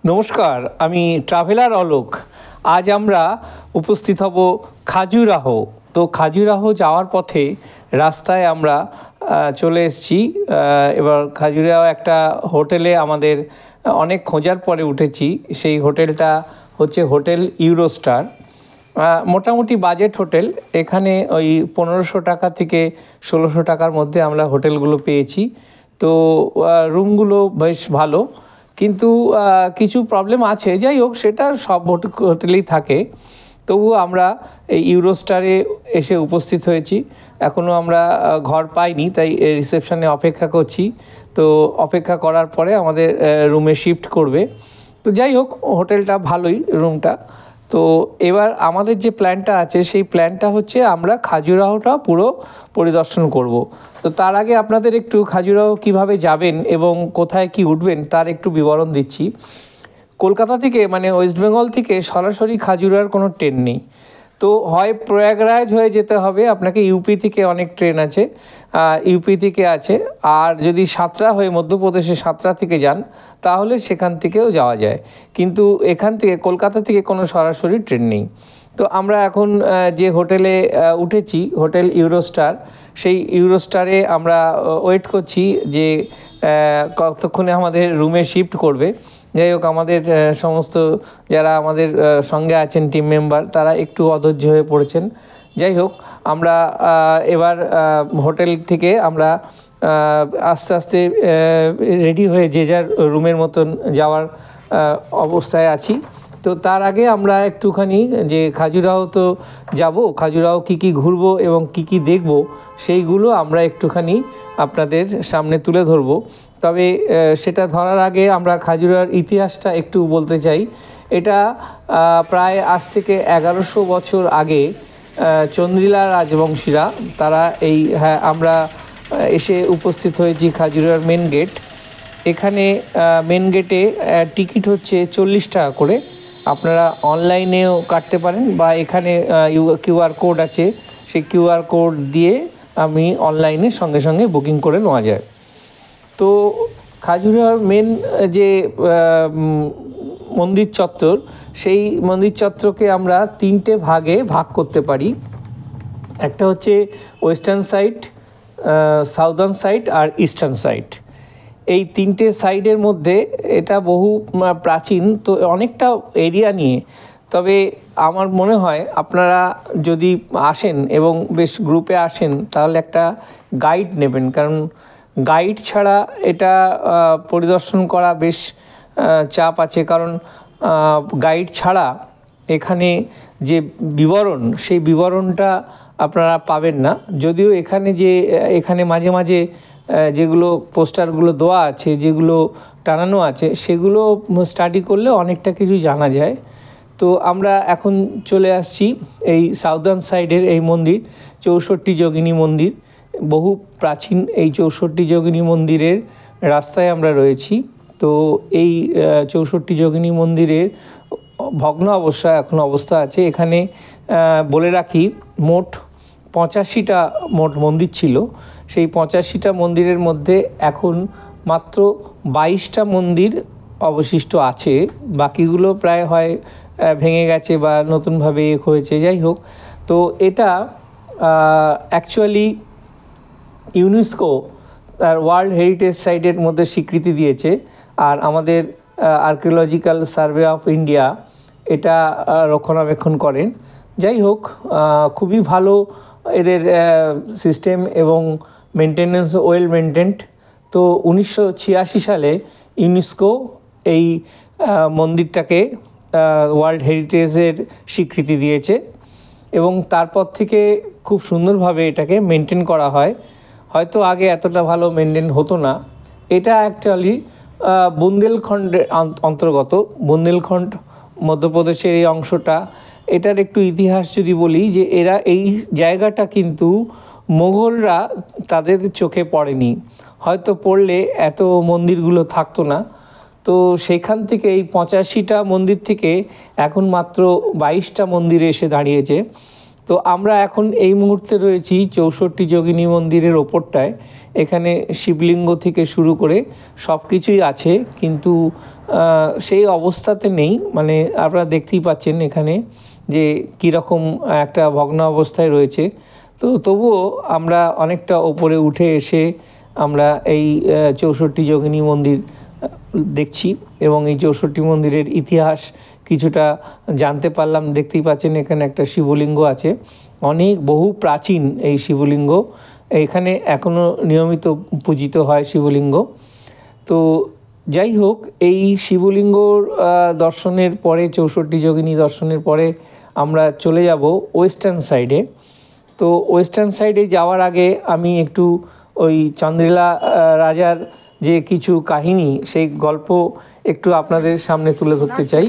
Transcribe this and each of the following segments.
নমস্কার, আমি ট্রাভেলার অলোক। আজ আমরা উপস্থিত হব খাজুরাহো। তো খাজুরাহো যাওয়ার পথে রাস্তায় আমরা চলে এসেছি। এবার খাজুরাহো একটা হোটেলে আমাদের অনেক খোঁজার পরে উঠেছি। সেই হোটেলটা হচ্ছে হোটেল ইউরোস্টার। মোটামুটি বাজেট হোটেল। এখানে ওই 1500 টাকা থেকে 1600 টাকার মধ্যে আমরা হোটেলগুলো পেয়েছি। তো রুমগুলো বেশ ভালো, কিন্তু কিছু প্রবলেম আছে। যাই হোক, সেটা সব হোটেলেই থাকে। তবুও আমরা এই ইউরোস্টারে এসে উপস্থিত হয়েছি। এখনও আমরা ঘর পাইনি, তাই রিসেপশনে অপেক্ষা করছি। তো অপেক্ষা করার পরে আমাদের রুমে শিফট করবে। তো যাই হোক, হোটেলটা ভালোই, রুমটা। তো এবার আমাদের যে প্ল্যানটা আছে, সেই প্ল্যানটা হচ্ছে আমরা খাজুরাহোটা পুরো পরিদর্শন করব। তো তার আগে আপনাদের একটু খাজুরাহো কীভাবে যাবেন এবং কোথায় কি উঠবেন তার একটু বিবরণ দিচ্ছি। কলকাতা থেকে, মানে ওয়েস্ট বেঙ্গল থেকে সরাসরি খাজুরাহোর কোনো ট্রেন নেই। তো হয় প্রয়াগরাজ হয়ে যেতে হবে আপনাকে। ইউপি থেকে অনেক ট্রেন আছে, ইউপি থেকে আছে। আর যদি সাঁতরা হয়ে মধ্যপ্রদেশে সাঁতরা থেকে যান, তাহলে সেখান থেকেও যাওয়া যায়। কিন্তু এখান থেকে কলকাতা থেকে কোনো সরাসরি ট্রেন নেই। তো আমরা এখন যে হোটেলে উঠেছি, হোটেল ইউরোস্টার, সেই ইউরোস্টারে আমরা ওয়েট করছি যে কতক্ষণে আমাদের রুমে শিফট করবে। যাই হোক, আমাদের সমস্ত যারা আমাদের সঙ্গে আছেন টিম মেম্বার, তারা একটু অধৈর্য হয়ে পড়েছেন। যাই হোক, আমরা এবার হোটেল থেকে আমরা আস্তে আস্তে রেডি হয়ে যে যার রুমের মতন যাওয়ার অবস্থায় আছি। তো তার আগে আমরা একটুখানি যে খাজুরাহো তো যাব, খাজুরাহো কী কী ঘুরবো এবং কী কী দেখব, সেইগুলো আমরা একটুখানি আপনাদের সামনে তুলে ধরবো। তবে সেটা ধরার আগে আমরা খাজুরাহোর ইতিহাসটা একটু বলতে চাই। এটা প্রায় আজ থেকে 1100 বছর আগে চন্দ্রিলা রাজবংশীরা, তারা আমরা এসে উপস্থিত হয়েছি খাজুরাহোর মেন গেট। এখানে মেন গেটে টিকিট হচ্ছে 40 টাকা করে। আপনারা অনলাইনেও কাটতে পারেন, বা এখানে কিউআর কোড আছে, সেই কিউআর কোড দিয়ে আমি অনলাইনে সঙ্গে সঙ্গে বুকিং করে নেওয়া যায়। তো খাজুরাহোর মেন যে মন্দির চত্বর, সেই মন্দির চত্বরকে আমরা 3টে ভাগে ভাগ করতে পারি। একটা হচ্ছে ওয়েস্টার্ন সাইড, সাউদার্ন সাইড আর ইস্টার্ন সাইড। এই 3টে সাইডের মধ্যে এটা বহু প্রাচীন, তো অনেকটা এরিয়া নিয়ে। তবে আমার মনে হয় আপনারা যদি আসেন এবং বেশ গ্রুপে আসেন, তাহলে একটা গাইড নেবেন, কারণ গাইড ছাড়া এটা পরিদর্শন করা বেশ চাপ আছে। কারণ গাইড ছাড়া এখানে যে বিবরণ, সেই বিবরণটা আপনারা পাবেন না। যদিও এখানে মাঝে মাঝে যেগুলো পোস্টারগুলো দেওয়া আছে, যেগুলো টানানো আছে, সেগুলো স্টাডি করলে অনেকটা কিছু জানা যায়। তো আমরা এখন চলে আসছি এই সাউদার্ন সাইডের এই মন্দির, 64 যোগিনী মন্দির। বহু প্রাচীন এই 64 যোগিনী মন্দিরের রাস্তায় আমরা রয়েছি। তো এই 64 যোগিনী মন্দিরের ভগ্ন অবস্থা আছে। এখানে বলে রাখি, মোট 85টা মন্দির ছিল। সেই 85টা মন্দিরের মধ্যে এখন মাত্র 22টা মন্দির অবশিষ্ট আছে। বাকিগুলো প্রায় হয় ভেঙে গেছে বা নতুনভাবে হয়েছে। যাই হোক, তো এটা অ্যাকচুয়ালি ইউনেস্কো তার ওয়ার্ল্ড হেরিটেজ সাইটের মধ্যে স্বীকৃতি দিয়েছে। আর আমাদের আর্কিওলজিক্যাল সার্ভে অফ ইন্ডিয়া এটা রক্ষণাবেক্ষণ করেন। যাই হোক, খুবই ভালো এদের সিস্টেম এবং মেনটেন্যান্স, ওয়েল মেনটেন্ড। তো 1986 সালে ইউনেস্কো এই মন্দিরটাকে ওয়ার্ল্ড হেরিটেজের স্বীকৃতি দিয়েছে, এবং তারপর থেকে খুব সুন্দরভাবে এটাকে মেনটেন করা হয়। হয়তো আগে এতটা ভালো মেনটেন হতো না। এটা অ্যাকচুয়ালি বুন্দেলখণ্ডের অন্তর্গত। বুন্দেলখণ্ড মধ্যপ্রদেশের এই অংশটা। এটার একটু ইতিহাস যদি বলি, যে এই জায়গাটা কিন্তু মোগলরা তাদের চোখে পড়েনি, হয়তো পড়লে এত মন্দিরগুলো থাকতো না। তো সেখান থেকে এই 85টা মন্দির থেকে এখন মাত্র 22টা মন্দিরে এসে দাঁড়িয়েছে। তো আমরা এখন এই মুহূর্তে রয়েছি 64 যোগিনী মন্দিরের ওপরটায়। এখানে শিবলিঙ্গ থেকে শুরু করে সব কিছুই আছে, কিন্তু সেই অবস্থাতে নেই। মানে আপনারা দেখতেই পাচ্ছেন এখানে যে কীরকম একটা ভগ্ন অবস্থায় রয়েছে। তো তবুও আমরা অনেকটা ওপরে উঠে এসে আমরা এই 64 যোগিনী মন্দির দেখছি এবং এই 64 মন্দিরের ইতিহাস কিছুটা জানতে পারলাম। দেখতেই পাচ্ছেন এখানে একটা শিবলিঙ্গ আছে, অনেক বহু প্রাচীন এই শিবলিঙ্গ। এখানে এখনও নিয়মিত পূজিত হয় শিবলিঙ্গ। তো যাই হোক, এই শিবলিঙ্গর দর্শনের পরে, 64 যোগিনী দর্শনের পরে আমরা চলে যাব ওয়েস্টার্ন সাইডে। তো ওয়েস্টার্ন সাইডে যাওয়ার আগে আমি একটু ওই চন্দ্রিলা রাজার যে কিছু কাহিনী, সেই গল্প একটু আপনাদের সামনে তুলে ধরতে চাই।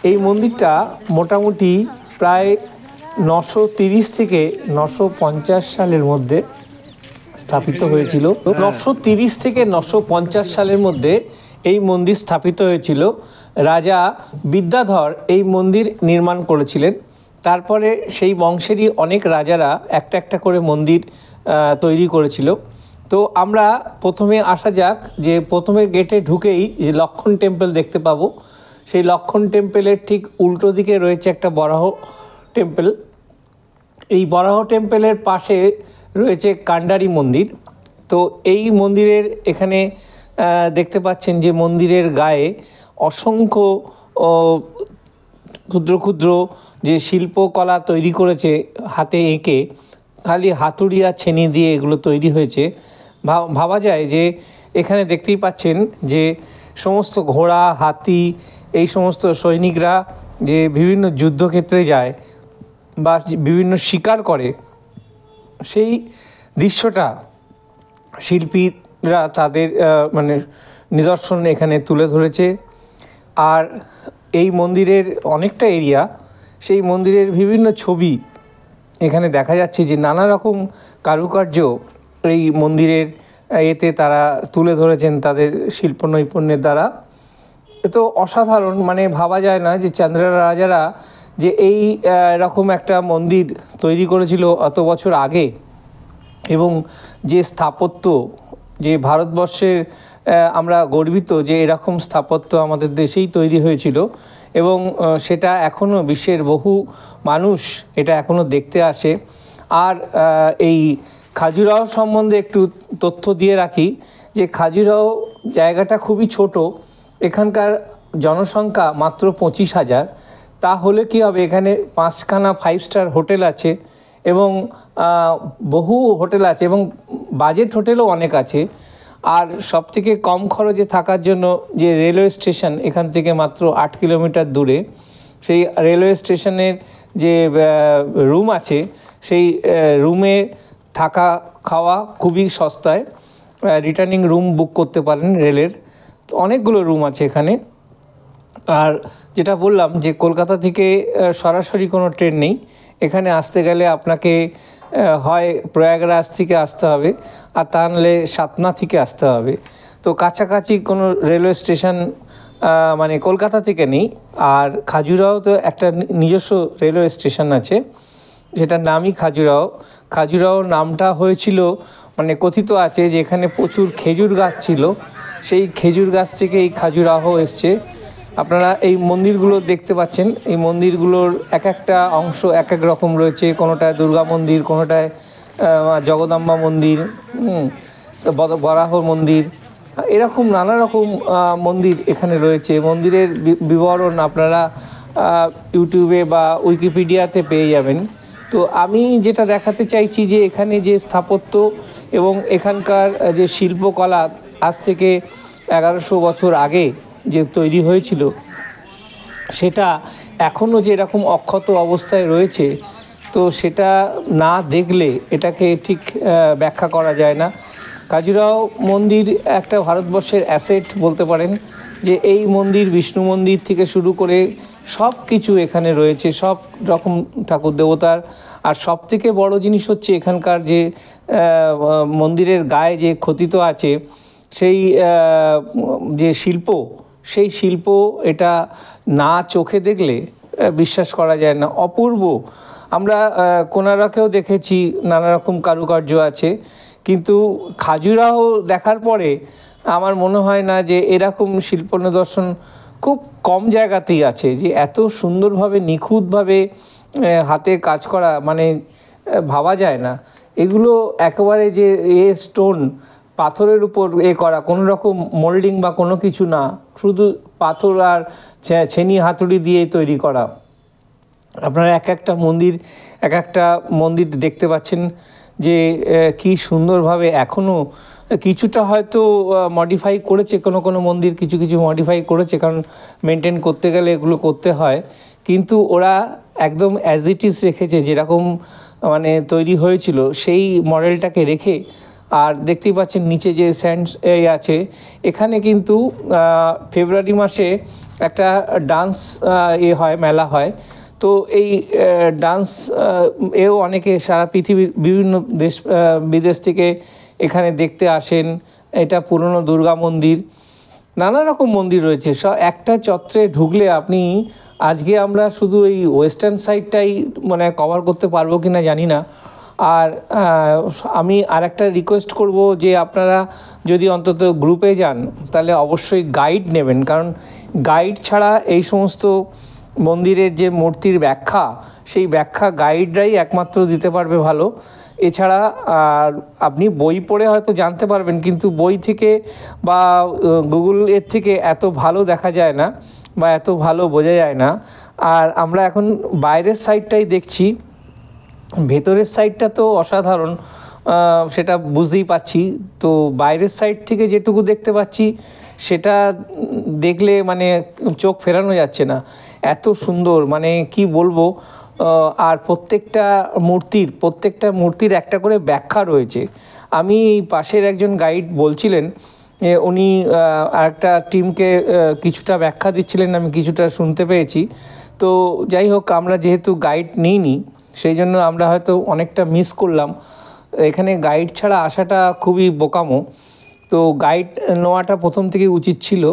এই মন্দিরটা মোটামুটি প্রায় 930 থেকে 950 সালের মধ্যে স্থাপিত হয়েছিল। 930 থেকে 950 সালের মধ্যে এই মন্দির স্থাপিত হয়েছিল। রাজা বিদ্যাধর এই মন্দির নির্মাণ করেছিলেন। তারপরে সেই বংশেরই অনেক রাজারা একটা একটা করে মন্দির তৈরি করেছিল। তো আমরা প্রথমে আসা যাক, যে প্রথমে গেটে ঢুকেই যে লক্ষণ টেম্পল দেখতে পাবো, সেই লক্ষণ টেম্পলের ঠিক উল্টো দিকে রয়েছে একটা বরাহ টেম্পল। এই বরাহ টেম্পলের পাশে রয়েছে কান্ডারি মন্দির। তো এই মন্দিরের এখানে দেখতে পাচ্ছেন যে মন্দিরের গায়ে অসংখ্য ক্ষুদ্র ক্ষুদ্র যে শিল্পকলা তৈরি করেছে হাতে এঁকে, খালি হাতুড়ি আর ছেনি দিয়ে এগুলো তৈরি হয়েছে। ভাবা যায় যে এখানে দেখতেই পাচ্ছেন যে সমস্ত ঘোড়া, হাতি, এই সমস্ত সৈনিকরা যে বিভিন্ন যুদ্ধক্ষেত্রে যায় বা বিভিন্ন শিকার করে, সেই দৃশ্যটা শিল্পীরা তাদের মানে নিদর্শন এখানে তুলে ধরেছে। আর এই মন্দিরের অনেকটা এরিয়া, সেই মন্দিরের বিভিন্ন ছবি এখানে দেখা যাচ্ছে যে নানা রকম কারুকার্য এই মন্দিরের এতে তারা তুলে ধরেছেন তাদের শিল্প নৈপুণ্যের দ্বারা। তো অসাধারণ, মানে ভাবা যায় না যে চন্দ্রিলা রাজারা যে এই রকম একটা মন্দির তৈরি করেছিল অত বছর আগে, এবং যে স্থাপত্য, যে ভারতবর্ষের আমরা গর্বিত যে এরকম স্থাপত্য আমাদের দেশেই তৈরি হয়েছিল, এবং সেটা এখনও বিশ্বের বহু মানুষ এটা এখনও দেখতে আসে। আর এই খাজুরাহো সম্বন্ধে একটু তথ্য দিয়ে রাখি যে খাজুরাহো জায়গাটা খুবই ছোট, এখানকার জনসংখ্যা মাত্র 25,000। তাহলে কী হবে, এখানে 5খানা 5 স্টার হোটেল আছে এবং বহু হোটেল আছে এবং বাজেট হোটেলও অনেক আছে। আর সবথেকে কম খরচে থাকার জন্য যে রেলওয়ে স্টেশন এখান থেকে মাত্র 8 কিলোমিটার দূরে, সেই রেলওয়ে স্টেশনের যে রুম আছে, সেই রুমে থাকা খাওয়া খুবই সস্তায়। রিটার্নিং রুম বুক করতে পারেন রেলের, তো অনেকগুলো রুম আছে এখানে। আর যেটা বললাম যে কলকাতা থেকে সরাসরি কোনো ট্রেন নেই, এখানে আসতে গেলে আপনাকে হয় প্রয়াগরাজ থেকে আসতে হবে, আর তা নাহলে সাতনা থেকে আসতে হবে। তো কাছাকাছি কোনো রেলওয়ে স্টেশন মানে কলকাতা থেকে নেই। আর খাজুরাহো তো একটা নিজস্ব রেলওয়ে স্টেশন আছে, যেটার নামই খাজুরাহো। খাজুরাহো নামটা হয়েছিল, মানে কথিত আছে যে এখানে প্রচুর খেজুর গাছ ছিল, সেই খেজুর গাছ থেকে এই খাজুরাহো এসছে। আপনারা এই মন্দিরগুলো দেখতে পাচ্ছেন, এই মন্দিরগুলোর এক একটা অংশ এক এক রকম রয়েছে। কোনোটায় দুর্গা মন্দির, কোনোটায় জগদম্বা মন্দির, বরাহ মন্দির, এরকম নানা রকম মন্দির এখানে রয়েছে। মন্দিরের বিবরণ আপনারা ইউটিউবে বা উইকিপিডিয়াতে পেয়ে যাবেন। তো আমি যেটা দেখাতে চাইছি যে এখানে যে স্থাপত্য এবং এখানকার যে শিল্পকলা আজ থেকে 1100 বছর আগে যে তৈরি হয়েছিল, সেটা এখনও যে এরকম অক্ষত অবস্থায় রয়েছে, তো সেটা না দেখলে এটাকে ঠিক ব্যাখ্যা করা যায় না। খাজুরাহো মন্দির একটা ভারতবর্ষের অ্যাসেট বলতে পারেন, যে এই মন্দির, বিষ্ণু মন্দির থেকে শুরু করে সব কিছু এখানে রয়েছে, সব রকম ঠাকুর দেবতার। আর সবথেকে বড় জিনিস হচ্ছে এখানকার যে মন্দিরের গায়ে যে খোদিত আছে সেই যে শিল্প, সেই শিল্প এটা না চোখে দেখলে বিশ্বাস করা যায় না, অপূর্ব। আমরা কোনারকেও দেখেছি নানা রকম কারুকার্য আছে, কিন্তু খাজুরাহো দেখার পরে আমার মনে হয় না যে এরকম শিল্প নিদর্শন খুব কম জায়গাতেই আছে, যে এত সুন্দরভাবে নিখুঁতভাবে হাতে কাজ করা, মানে ভাবা যায় না। এগুলো একেবারে যে স্টোন পাথরের উপর করা, কোনো রকম মোল্ডিং বা কোনো কিছু না, শুধু পাথর আর ছেনি হাতুড়ি দিয়েই তৈরি করা। আপনারা এক একটা মন্দির দেখতে পাচ্ছেন যে কি সুন্দরভাবে এখনও কিছুটা হয়তো মডিফাই করেছে, কোনো মন্দির কিছু মডিফাই করেছে, কারণ মেনটেন করতে গেলে এগুলো করতে হয়, কিন্তু ওরা একদম অ্যাজ ইট ইজ রেখেছে, যেরকম মানে তৈরি হয়েছিল সেই মডেলটাকে রেখে। আর দেখতেই পাচ্ছেন নিচে যে স্যান্ড আছে, এখানে কিন্তু ফেব্রুয়ারি মাসে একটা ডান্স হয়, মেলা হয়। তো এই ডান্স এও অনেকে সারা পৃথিবীর বিভিন্ন বিদেশ থেকে এখানে দেখতে আসেন। এটা পুরনো দুর্গা মন্দির, নানা রকম মন্দির রয়েছে। একটা চত্বরে ঢুকলে আপনি, আজকে আমরা শুধু এই ওয়েস্টার্ন সাইডটাই মানে কভার করতে পারবো কি না জানি না। আর আমি আরেকটা রিকোয়েস্ট করব যে আপনারা যদি অন্তত গ্রুপে যান তাহলে অবশ্যই গাইড নেবেন, কারণ গাইড ছাড়া এই সমস্ত মন্দিরের যে মূর্তির ব্যাখ্যা, সেই ব্যাখ্যা গাইডরাই একমাত্র দিতে পারবে ভালো। এছাড়া আপনি বই পড়ে হয়তো জানতে পারবেন, কিন্তু বই থেকে বা গুগল এর থেকে এত ভালো দেখা যায় না বা এত ভালো বোঝা যায় না। আর আমরা এখন বাইরের সাইডটাই দেখছি, ভেতরের সাইডটা তো অসাধারণ, সেটা বুঝতেই পাচ্ছি। তো বাইরের সাইড থেকে যেটুকু দেখতে পাচ্ছি সেটা দেখলে মানে চোখ ফেরানো যাচ্ছে না, এত সুন্দর, মানে কি বলবো। আর প্রত্যেকটা মূর্তির একটা করে ব্যাখ্যা রয়েছে। আমি পাশের একজন গাইড বলছিলেন, উনি আরেকটা টিমকে কিছুটা ব্যাখ্যা দিচ্ছিলেন, আমি কিছুটা শুনতে পেয়েছি। তো যাই হোক, আমরা যেহেতু গাইড নিইনি সেই জন্য আমরা হয়তো অনেকটা মিস করলাম। এখানে গাইড ছাড়া আসাটা খুবই বোকামো। তো গাইড নেওয়াটা প্রথম থেকে উচিত ছিল,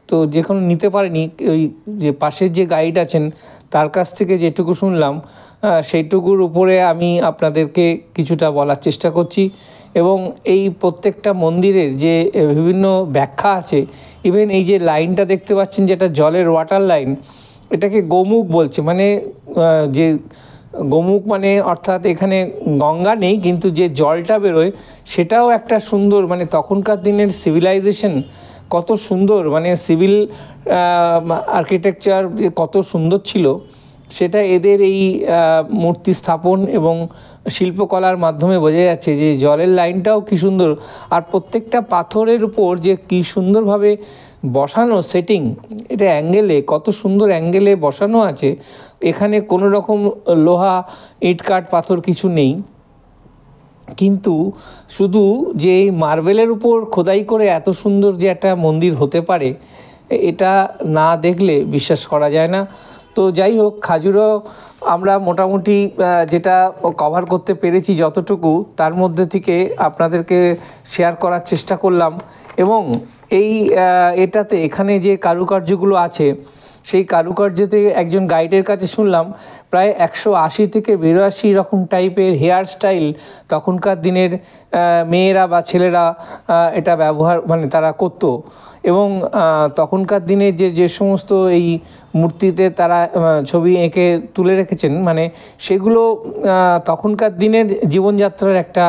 তো যেখানে নিতে পারিনি, ওই যে পাশের যে গাইড আছেন তার কাছ থেকে যেটুকু শুনলাম সেইটুকুর উপরে আমি আপনাদেরকে কিছুটা বলার চেষ্টা করছি। এবং এই প্রত্যেকটা মন্দিরের যে বিভিন্ন ব্যাখ্যা আছে, ইভেন এই যে লাইনটা দেখতে পাচ্ছেন যেটা জলের ওয়াটার লাইন, এটাকে গোমুখ বলছে। মানে যে গোমুখ মানে অর্থাৎ এখানে গঙ্গা নেই, কিন্তু যে জলটা বেরোয় সেটাও একটা সুন্দর, মানে তখনকার দিনের সিভিলাইজেশন কত সুন্দর, মানে সিভিল আর্কিটেকচার কত সুন্দর ছিল, সেটা এদের এই মূর্তি স্থাপন এবং শিল্পকলার মাধ্যমে বোঝা যাচ্ছে। যে জলের লাইনটাও কী সুন্দর, আর প্রত্যেকটা পাথরের উপর যে কী সুন্দরভাবে বসানো সেটিং, এটা অ্যাঙ্গেলে কত সুন্দর অ্যাঙ্গেলে বসানো আছে। এখানে কোনো রকম লোহা ইট কাঠ পাথর কিছু নেই, কিন্তু শুধু যে এই মার্বেলের উপর খোদাই করে এত সুন্দর যে একটা মন্দির হতে পারে, এটা না দেখলে বিশ্বাস করা যায় না। তো যাই হোক, খাজুরাহো আমরা মোটামুটি যেটা কভার করতে পেরেছি যতটুকু, তার মধ্যে থেকে আপনাদেরকে শেয়ার করার চেষ্টা করলাম। এবং এই এখানে যে কারুকার্যগুলো আছে, সেই কারুকার্যতে একজন গাইডের কাছে শুনলাম প্রায় 180 থেকে 82 রকম টাইপের হেয়ার স্টাইল তখনকার দিনের মেয়েরা বা ছেলেরা এটা ব্যবহার, মানে তারা করতো। এবং তখনকার দিনে যে সমস্ত এই মূর্তিতে তারা ছবি এঁকে তুলে রেখেছেন, মানে সেগুলো তখনকার দিনের জীবনযাত্রার একটা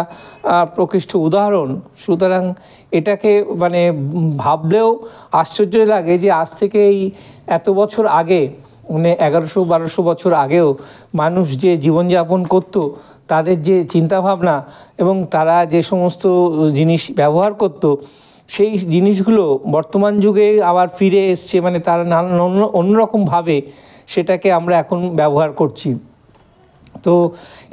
প্রকৃষ্ট উদাহরণ। সুতরাং এটাকে মানে ভাবলেও আশ্চর্য লাগে যে আজ থেকে এই এত বছর আগে, মানে 1100-1200 বছর আগেও মানুষ যে জীবনযাপন করতো, তাদের যে চিন্তাভাবনা এবং তারা যে সমস্ত জিনিস ব্যবহার করতো, সেই জিনিসগুলো বর্তমান যুগে আবার ফিরে এসছে। মানে তারা অন্যরকমভাবে সেটাকে আমরা এখন ব্যবহার করছি। তো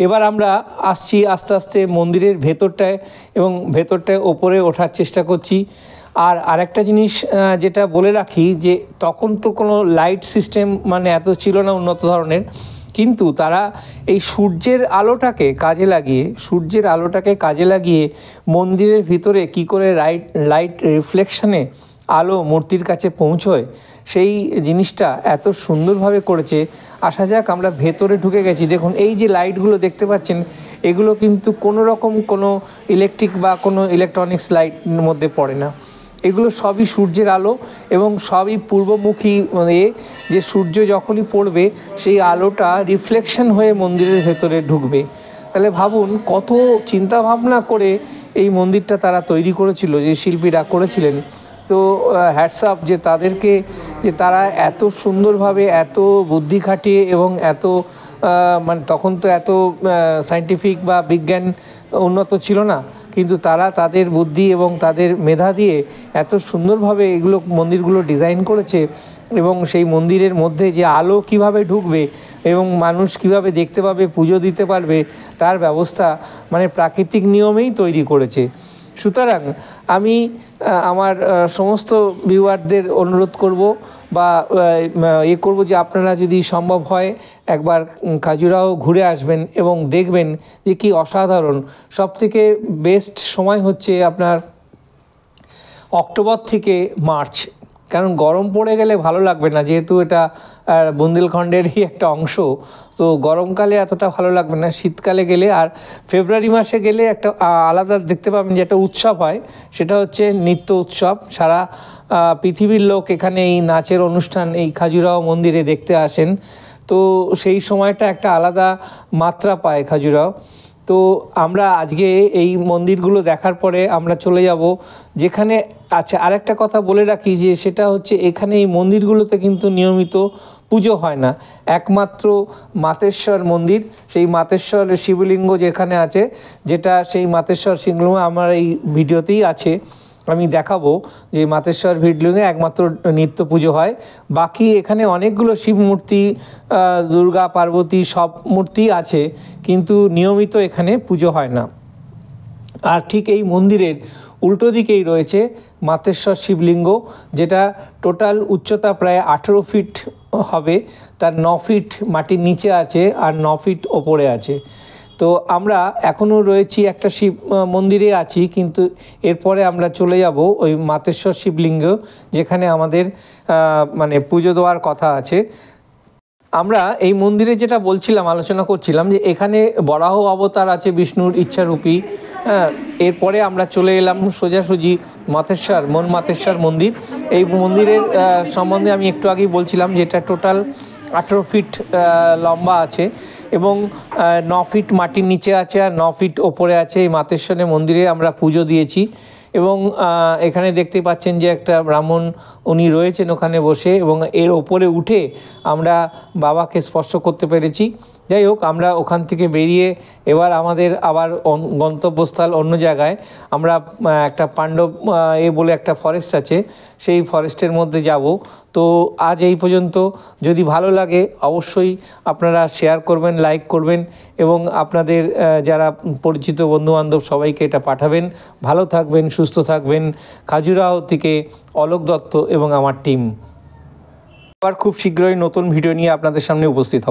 এবার আমরা আসছি আস্তে আস্তে মন্দিরের ভেতরটায়, এবং ভেতরটায় ওপরে ওঠার চেষ্টা করছি। আর আরেকটা জিনিস যেটা বলে রাখি, যে তখন তো কোনো লাইট সিস্টেম মানে এত ছিল না উন্নত ধরনের, কিন্তু তারা এই সূর্যের আলোটাকে কাজে লাগিয়ে মন্দিরের ভিতরে কি করে লাইট রিফ্লেকশনে আলো মূর্তির কাছে পৌঁছয়, সেই জিনিসটা এত সুন্দরভাবে করেছে। আসা যাক, আমরা ভেতরে ঢুকে গেছি। দেখুন এই যে লাইটগুলো দেখতে পাচ্ছেন, এগুলো কিন্তু কোনো রকম কোনো ইলেকট্রিক বা কোনো ইলেকট্রনিক্স লাইটের মধ্যে পড়ে না। এগুলো সবই সূর্যের আলো এবং সবই পূর্বমুখী, যে সূর্য যখনই পড়বে সেই আলোটা রিফ্লেকশন হয়ে মন্দিরের ভেতরে ঢুকবে। তাহলে ভাবুন কত চিন্তা ভাবনা করে এই মন্দিরটা তারা তৈরি করেছিল, যে শিল্পীরা করেছিলেন। তো হ্যাটস আপ যে তাদেরকে, যে তারা এত সুন্দরভাবে, এত বুদ্ধি খাটিয়ে এবং এত মানে তখন তো এত সায়েন্টিফিক বা বিজ্ঞান উন্নত ছিল না, কিন্তু তারা তাদের বুদ্ধি এবং তাদের মেধা দিয়ে এত সুন্দরভাবে এগুলো মন্দিরগুলো ডিজাইন করেছে। এবং সেই মন্দিরের মধ্যে যে আলো কিভাবে ঢুকবে এবং মানুষ কিভাবে দেখতে পাবে, পুজো দিতে পারবে, তার ব্যবস্থা মানে প্রাকৃতিক নিয়মেই তৈরি করেছে। সুতরাং আমি আমার সমস্ত ভিউয়ারদের অনুরোধ করব বা করব যে আপনারা যদি সম্ভব হয় একবার খাজুরাহো ঘুরে আসবেন এবং দেখবেন যে কি অসাধারণ। সবথেকে বেস্ট সময় হচ্ছে আপনার অক্টোবর থেকে মার্চ, কারণ গরম পড়ে গেলে ভালো লাগবে না, যেহেতু এটা বুন্দেলখণ্ডেরই একটা অংশ। তো গরমকালে এতটা ভালো লাগবে না, শীতকালে গেলে আর ফেব্রুয়ারি মাসে গেলে একটা আলাদা দেখতে পাবেন যে একটা উৎসব হয়, সেটা হচ্ছে নৃত্য উৎসব। সারা পৃথিবীর লোক এখানে এই নাচের অনুষ্ঠান এই খাজুরাহো মন্দিরে দেখতে আসেন। তো সেই সময়টা একটা আলাদা মাত্রা পায় খাজুরাহো। তো আমরা আজকে এই মন্দিরগুলো দেখার পরে আমরা চলে যাব যেখানে। আচ্ছা, আরেকটা কথা বলে রাখি, যে সেটা হচ্ছে এখানে এই মন্দিরগুলোতে কিন্তু নিয়মিত পুজো হয় না। একমাত্র মাতেশ্বর মন্দির, সেই মাতেশ্বর শিবলিঙ্গ যেখানে আছে, যেটা সেই মাতেশ্বর শিবলিঙ্গ আমার এই ভিডিওতেই আছে, আমি দেখাবো যে মাতেশ্বর শিবলিঙ্গে একমাত্র নিত্য পুজো হয়। বাকি এখানে অনেকগুলো শিব মূর্তি, দুর্গা পার্বতী সব মূর্তি আছে, কিন্তু নিয়মিত এখানে পুজো হয় না। আর ঠিক এই মন্দিরের উল্টো দিকেই রয়েছে মাতেশ্বর শিবলিঙ্গ, যেটা টোটাল উচ্চতা প্রায় 18 ফিট হবে। তার 9 ফিট মাটির নিচে আছে আর 9 ফিট ওপরে আছে। তো আমরা এখনও রয়েছি একটা শিব মন্দিরে আছি, কিন্তু এরপরে আমরা চলে যাব ওই মাতেশ্বর শিবলিঙ্গ, যেখানে আমাদের মানে পুজো দেওয়ার কথা আছে। আমরা এই মন্দিরে যেটা বলছিলাম, আলোচনা করছিলাম, যে এখানে বরাহ অবতার আছে বিষ্ণুর ইচ্ছারূপী। এরপরে আমরা চলে এলাম সোজাসুজি মাতেশ্বর মাতেশ্বর মন্দির। এই মন্দিরের সম্বন্ধে আমি একটু আগেই বলছিলাম যে এটা টোটাল 18 ফিট লম্বা আছে এবং 9 ফিট মাটির নিচে আছে আর 9 ফিট ওপরে আছে। এই মাতেশ্বরের মন্দিরে আমরা পুজো দিয়েছি এবং এখানে দেখতে পাচ্ছেন যে একটা ব্রাহ্মণ উনি রয়েছেন ওখানে বসে, এবং এর ওপরে উঠে আমরা বাবাকে স্পর্শ করতে পেরেছি। যাই হোক, আমরা ওখান থেকে বেরিয়ে এবার আমাদের আবার গন্তব্যস্থল অন্য জায়গায়। আমরা একটা পাণ্ডব বলে একটা ফরেস্ট আছে, সেই ফরেস্টের মধ্যে যাব। তো আজ এই পর্যন্ত। যদি ভালো লাগে অবশ্যই আপনারা শেয়ার করবেন, লাইক করবেন এবং আপনাদের যারা পরিচিত বন্ধুবান্ধব সবাইকে এটা পাঠাবেন। ভালো থাকবেন, সুস্থ থাকবেন। খাজুরাহো থেকে অলোক দত্ত এবং আমার টিম আবার খুব শীঘ্রই নতুন ভিডিও নিয়ে আপনাদের সামনে উপস্থিত হব।